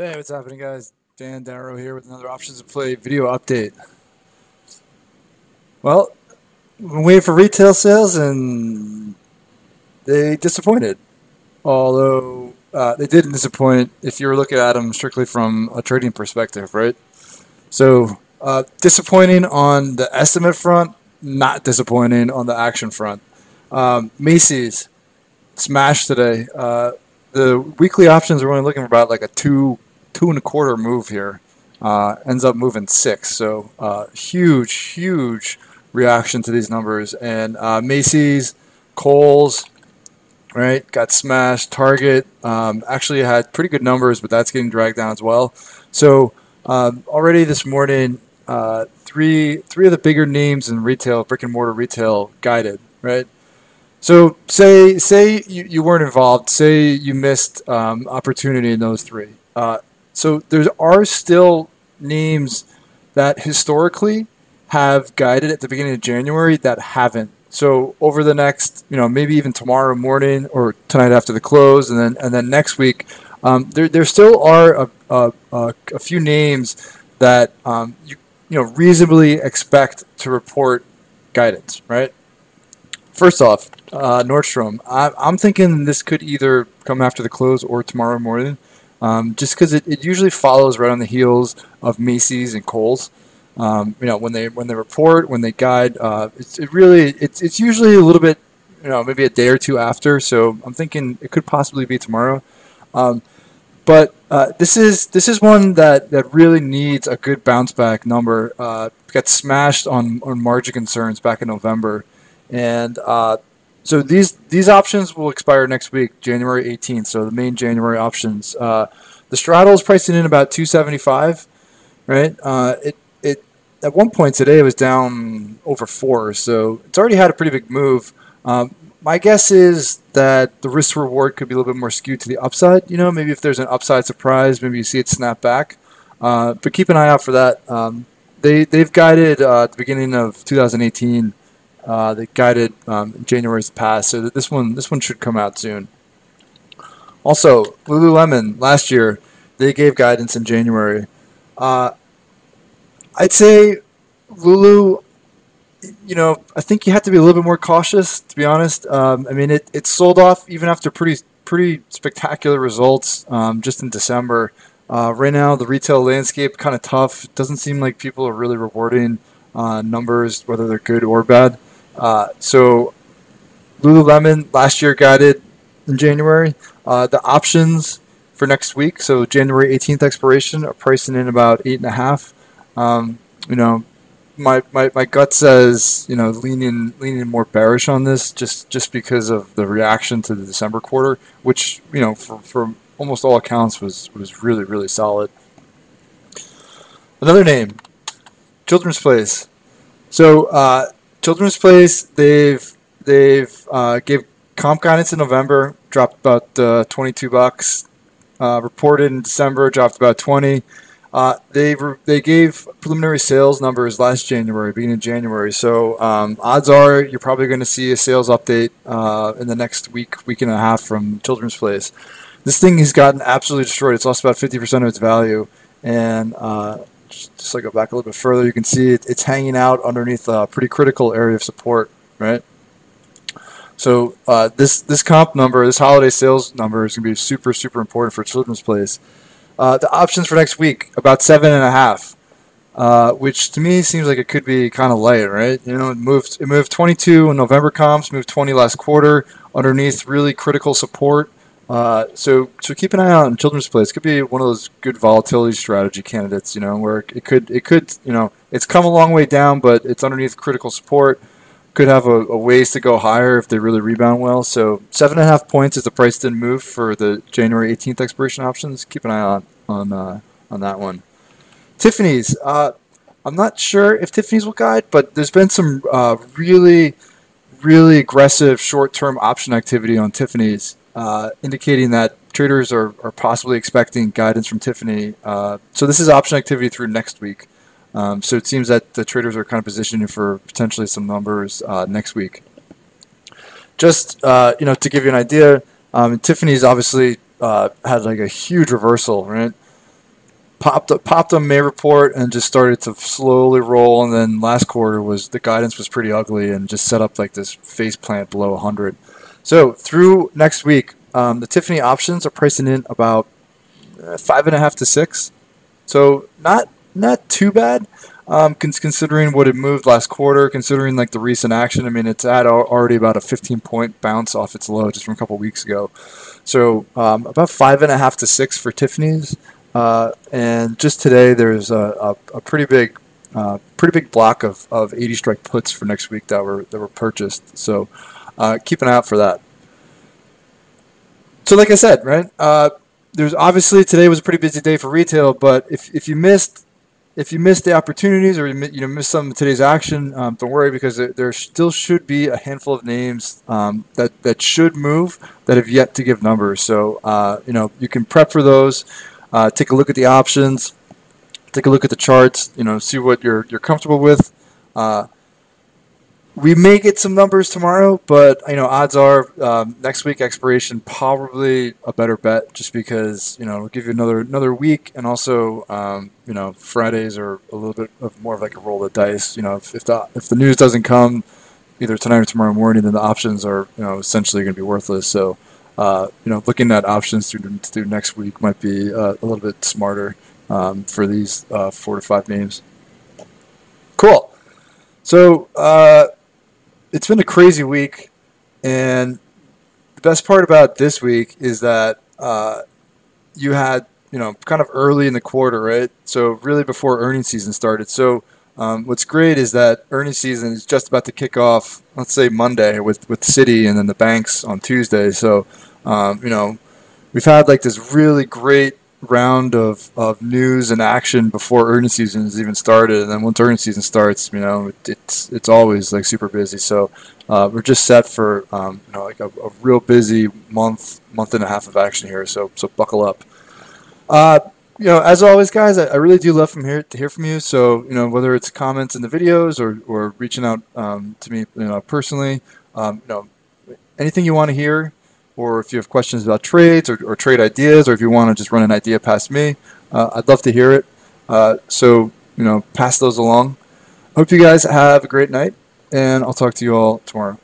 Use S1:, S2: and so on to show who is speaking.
S1: Hey, what's happening, guys? Dan Darrow here with another Options to Play video update. Well, we're waiting for retail sales, and they disappointed. Although they didn't disappoint if you were looking at them strictly from a trading perspective, right? So, disappointing on the estimate front, not disappointing on the action front. Macy's smashed today. The weekly options are only looking for about like a two and a quarter move here. Ends up moving six. So huge reaction to these numbers. And Macy's, Kohl's, right, got smashed. Target actually had pretty good numbers, but that's getting dragged down as well. So already this morning, three of the bigger names in retail, brick and mortar retail, guided, right? So say you weren't involved. Say you missed opportunity in those three. So there are still names that historically have guided at the beginning of January that haven't. So over the next, maybe even tomorrow morning or tonight after the close, and then next week, there still are a few names that you reasonably expect to report guidance, right? First off, Nordstrom. I'm thinking this could either come after the close or tomorrow morning, just because it usually follows right on the heels of Macy's and Kohl's. When they report, when they guide, it's usually a little bit, maybe a day or two after. So I'm thinking it could possibly be tomorrow. But this is one that really needs a good bounce back number. Got smashed on margin concerns back in November. And so these options will expire next week, January 18th. So the main January options. The straddle is pricing in about 275, right? It at one point today it was down over 4, so it's already had a pretty big move. My guess is that the risk reward could be a little bit more skewed to the upside. Maybe if there's an upside surprise, maybe you see it snap back. But keep an eye out for that. They've guided at the beginning of 2018. They guided January's past, so that this one should come out soon. Also, Lululemon last year they gave guidance in January. I'd say Lulu. I think you have to be a little bit more cautious, to be honest. It sold off even after pretty spectacular results just in December. Right now, the retail landscape kind of tough. It doesn't seem like people are really rewarding numbers, whether they're good or bad. So Lululemon last year guided in January. The options for next week, so January 18th expiration, are pricing in about 8.5. My gut says leaning more bearish on this just because of the reaction to the December quarter, which for almost all accounts was really solid. Another name, Children's Place. So Children's Place, they've gave comp guidance in November, dropped about $22. Reported in December, dropped about 20. They gave preliminary sales numbers last January, beginning of January. So odds are you're probably going to see a sales update in the next week and a half from Children's Place. This thing has gotten absolutely destroyed. It's lost about 50% of its value, and just like go back a little bit further, you can see it's hanging out underneath a pretty critical area of support, right? So this comp number, this holiday sales number, is going to be super important for Children's Place. The options for next week, about 7.5, which to me seems like it could be kind of light, right? It moved 22 in November comps, moved 20 last quarter, underneath really critical support. So keep an eye out on Children's Place. It could be one of those good volatility strategy candidates, where it could it's come a long way down, but it's underneath critical support. Could have a ways to go higher if they really rebound well. So 7.5 points is the price didn't move for the January 18th expiration options. Keep an eye on that one. Tiffany's. I'm not sure if Tiffany's will guide, but there's been some really aggressive short-term option activity on Tiffany's, indicating that traders are possibly expecting guidance from Tiffany. So this is option activity through next week. So it seems that the traders are kind of positioning for potentially some numbers next week. Just to give you an idea, Tiffany's obviously had like a huge reversal, right? popped on May report and just started to slowly roll. And then last quarter was the guidance was pretty ugly and just set up like this face plant below 100. So through next week, the Tiffany options are pricing in about 5.5 to 6. So not too bad, considering what it moved last quarter, considering like the recent action. I mean, it's at already about a 15-point bounce off its low just from a couple weeks ago. So about 5.5 to 6 for Tiffany's. And just today, there's a pretty big block of 80 strike puts for next week that were purchased. So keep an eye out for that. So like I said, right? There's obviously today was a pretty busy day for retail, but if you missed the opportunities or you missed some of today's action, don't worry, because there still should be a handful of names that should move that have yet to give numbers. So you can prep for those. Take a look at the options. Take a look at the charts. See what you're comfortable with. We may get some numbers tomorrow, but odds are next week expiration probably a better bet, just because it'll give you another week, and also Fridays are a little bit more of like a roll of the dice. If the news doesn't come either tonight or tomorrow morning, then the options are essentially going to be worthless. So looking at options through next week might be a little bit smarter for these 4 to 5 names. Cool. So it's been a crazy week, and the best part about this week is that you had kind of early in the quarter, right? So really before earnings season started. So what's great is that earnings season is just about to kick off, let's say Monday with Citi and then the banks on Tuesday. So we've had like this really great round of news and action before earnings season has even started, and then once earnings season starts, it's always like super busy. So we're just set for like a real busy month and a half of action here. So buckle up. As always, guys, I really do love to hear from you. So whether it's comments in the videos or reaching out to me personally, anything you want to hear. Or if you have questions about trades or trade ideas, or if you want to just run an idea past me, I'd love to hear it. So pass those along. Hope you guys have a great night, and I'll talk to you all tomorrow.